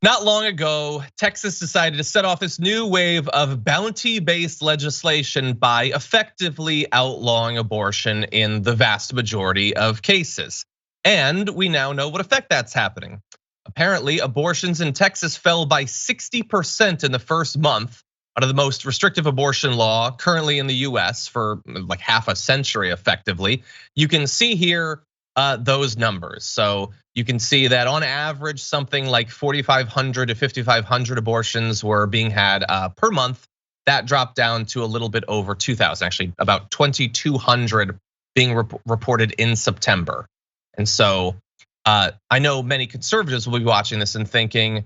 Not long ago, Texas decided to set off this new wave of bounty-based legislation by effectively outlawing abortion in the vast majority of cases. And we now know what effect that's happening. Apparently, abortions in Texas fell by 60% in the first month out of the most restrictive abortion law currently in the US for like half a century effectively. You can see here those numbers. So you can see that on average, something like 4,500 to 5,500 abortions were being had per month. That dropped down to a little bit over 2,000, actually about 2,200 being reported in September. And so I know many conservatives will be watching this and thinking,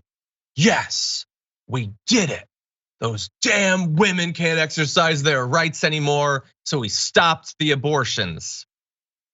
yes, we did it. Those damn women can't exercise their rights anymore, so we stopped the abortions.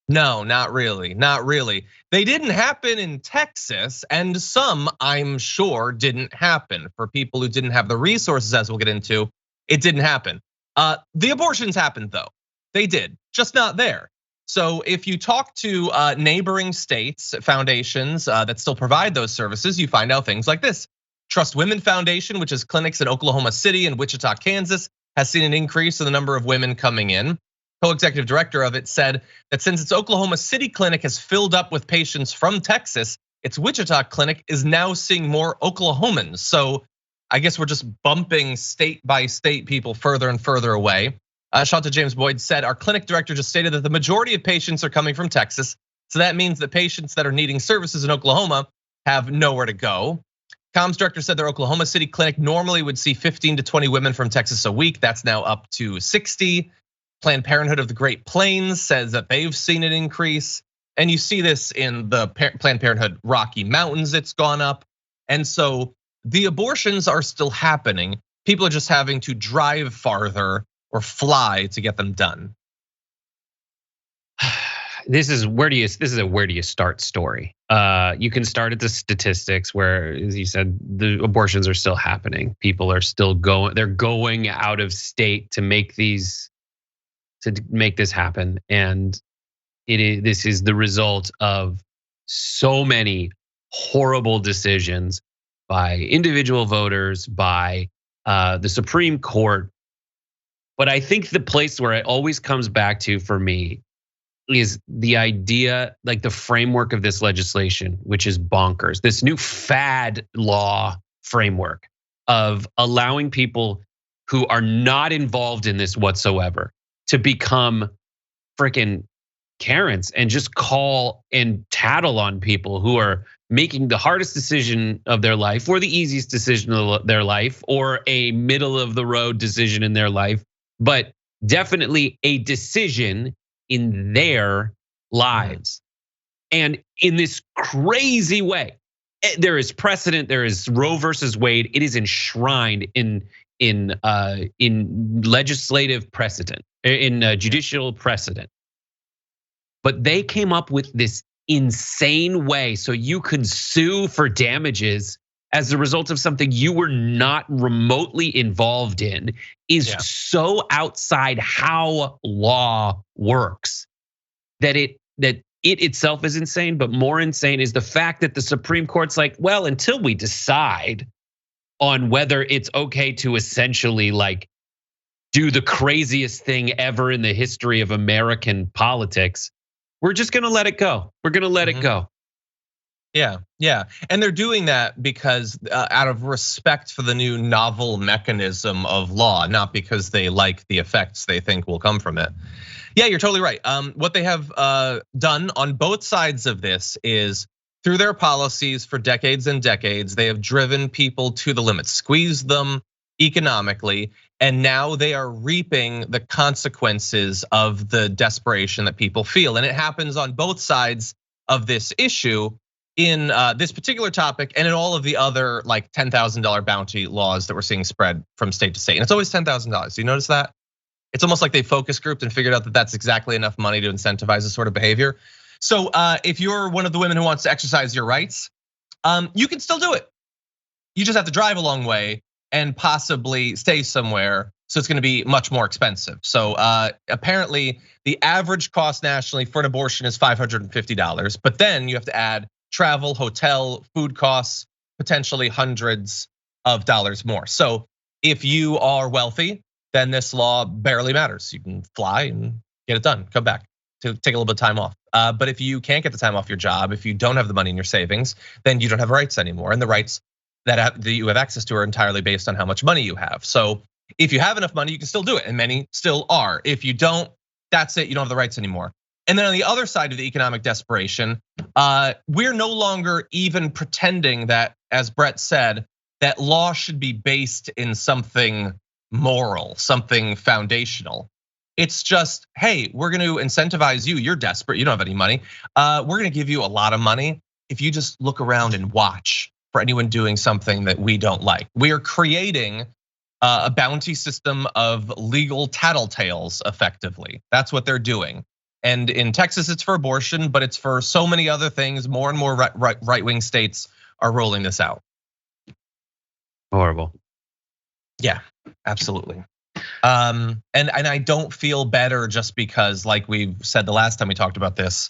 No, not really, not really. They didn't happen in Texas, and some, I'm sure, didn't happen. For people who didn't have the resources, as we'll get into, it didn't happen. The abortions happened though, they did, just not there. So if you talk to neighboring states, foundations that still provide those services, you find out things like this. Trust Women Foundation, which is clinics in Oklahoma City and Wichita, Kansas, has seen an increase in the number of women coming in. Co-executive director of it said that since its Oklahoma City clinic has filled up with patients from Texas, its Wichita clinic is now seeing more Oklahomans. So I guess we're just bumping state by state people further and further away. Shanta James Boyd said, our clinic director just stated that the majority of patients are coming from Texas. So that means that patients that are needing services in Oklahoma have nowhere to go. Comms director said their Oklahoma City clinic normally would see 15 to 20 women from Texas a week. That's now up to 60. Planned Parenthood of the Great Plains says that they've seen an increase. And you see this in the Planned Parenthood Rocky Mountains, it's gone up. And so the abortions are still happening. People are just having to drive farther or fly to get them done. This is a where do you start story. You can start at the statistics where, as you said, the abortions are still happening. People are still they're going out of state to make this happen. And this is the result of so many horrible decisions by individual voters, by the Supreme Court. But I think the place where it always comes back to for me is the idea, like the framework of this legislation, which is bonkers. This new fad law framework of allowing people who are not involved in this whatsoever to become freaking Karens and just call and tattle on people who are making the hardest decision of their life or the easiest decision of their life or a middle of the road decision in their life, but definitely a decision in their lives. And in this crazy way, there is precedent, there is Roe versus Wade. It is enshrined in legislative precedent, in judicial precedent. But they came up with this insane way so you could sue for damages as a result of something you were not remotely involved in is so outside how law works that it itself is insane. But more insane is the fact that the Supreme Court's like, well, until we decide on whether it's okay to essentially like do the craziest thing ever in the history of American politics, we're just gonna let it go. We're gonna let it go. Yeah, and they're doing that because out of respect for the new novel mechanism of law, not because they like the effects they think will come from it. Yeah, you're totally right. What they have done on both sides of this is through their policies for decades and decades, they have driven people to the limit, squeezed them economically, and now they are reaping the consequences of the desperation that people feel. And it happens on both sides of this issue. In this particular topic and in all of the other like $10,000 bounty laws that we're seeing spread from state to state. And it's always $10,000. Do you notice that? It's almost like they focus grouped and figured out that that's exactly enough money to incentivize this sort of behavior. So if you're one of the women who wants to exercise your rights, you can still do it. You just have to drive a long way and possibly stay somewhere. So it's gonna be much more expensive. So apparently the average cost nationally for an abortion is $550, but then you have to add travel, hotel, food costs. potentially hundreds of dollars more. So if you are wealthy, then this law barely matters. You can fly and get it done, come back to take a little bit of time off. But if you can't get the time off your job, if you don't have the money in your savings, then you don't have rights anymore. And the rights that you have access to are entirely based on how much money you have. So if you have enough money, you can still do it, and many still are. If you don't, that's it, you don't have the rights anymore. And then on the other side of the economic desperation, we're no longer even pretending that, as Brett said, that law should be based in something moral, something foundational. It's just, hey, we're gonna incentivize you. You're desperate, you don't have any money. We're gonna give you a lot of money if you just look around and watch for anyone doing something that we don't like. We are creating a bounty system of legal tattletales, effectively. That's what they're doing. And in Texas, it's for abortion, but it's for so many other things. More and more right-wing states are rolling this out. Horrible. Yeah, absolutely. And I don't feel better just because, like we said the last time we talked about this,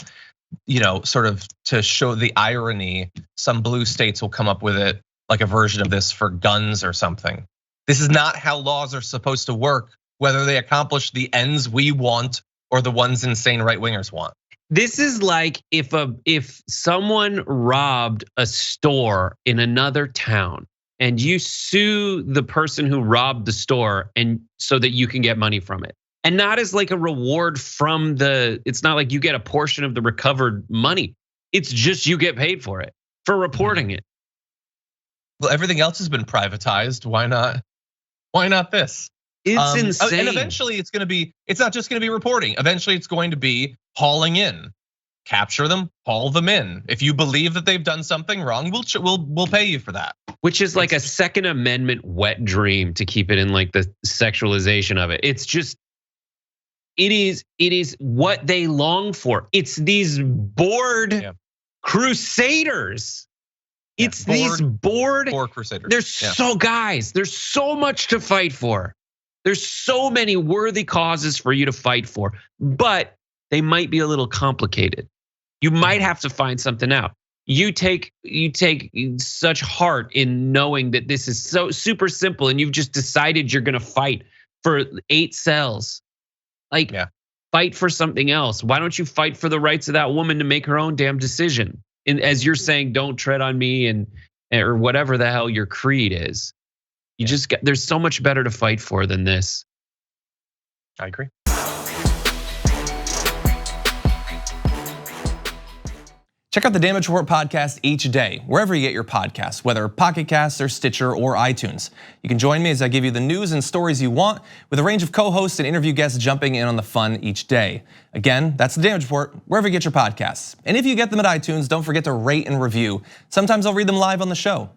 sort of to show the irony, some blue states will come up with it like a version of this for guns or something. This is not how laws are supposed to work, whether they accomplish the ends we want or the ones insane right-wingers want. This is like if someone robbed a store in another town and you sue the person who robbed the store and so that you can get money from it. And not as like a reward from it's not like you get a portion of the recovered money. It's just you get paid for it, for reporting it. Well, everything else has been privatized. Why not? Why not this? It's insane. And eventually it's not just gonna be reporting. Eventually it's going to be hauling in. Capture them, haul them in. If you believe that they've done something wrong, we'll pay you for that. Which is like a Second Amendment wet dream to keep it in like the sexualization of it. It's just, it is what they long for. It's these bored crusaders. It's these bored crusaders. There's so much to fight for. There's so many worthy causes for you to fight for, but they might be a little complicated. You might have to find something out. You take such heart in knowing that this is so super simple and you've just decided you're gonna fight for 8 cells. Like, fight for something else. Why don't you fight for the rights of that woman to make her own damn decision? And as you're saying, don't tread on me or whatever the hell your creed is. There's so much better to fight for than this. I agree. Check out the Damage Report podcast each day, wherever you get your podcasts, whether Pocket Casts or Stitcher or iTunes. You can join me as I give you the news and stories you want, with a range of co-hosts and interview guests jumping in on the fun each day. Again, that's the Damage Report, wherever you get your podcasts. And if you get them at iTunes, don't forget to rate and review. Sometimes I'll read them live on the show.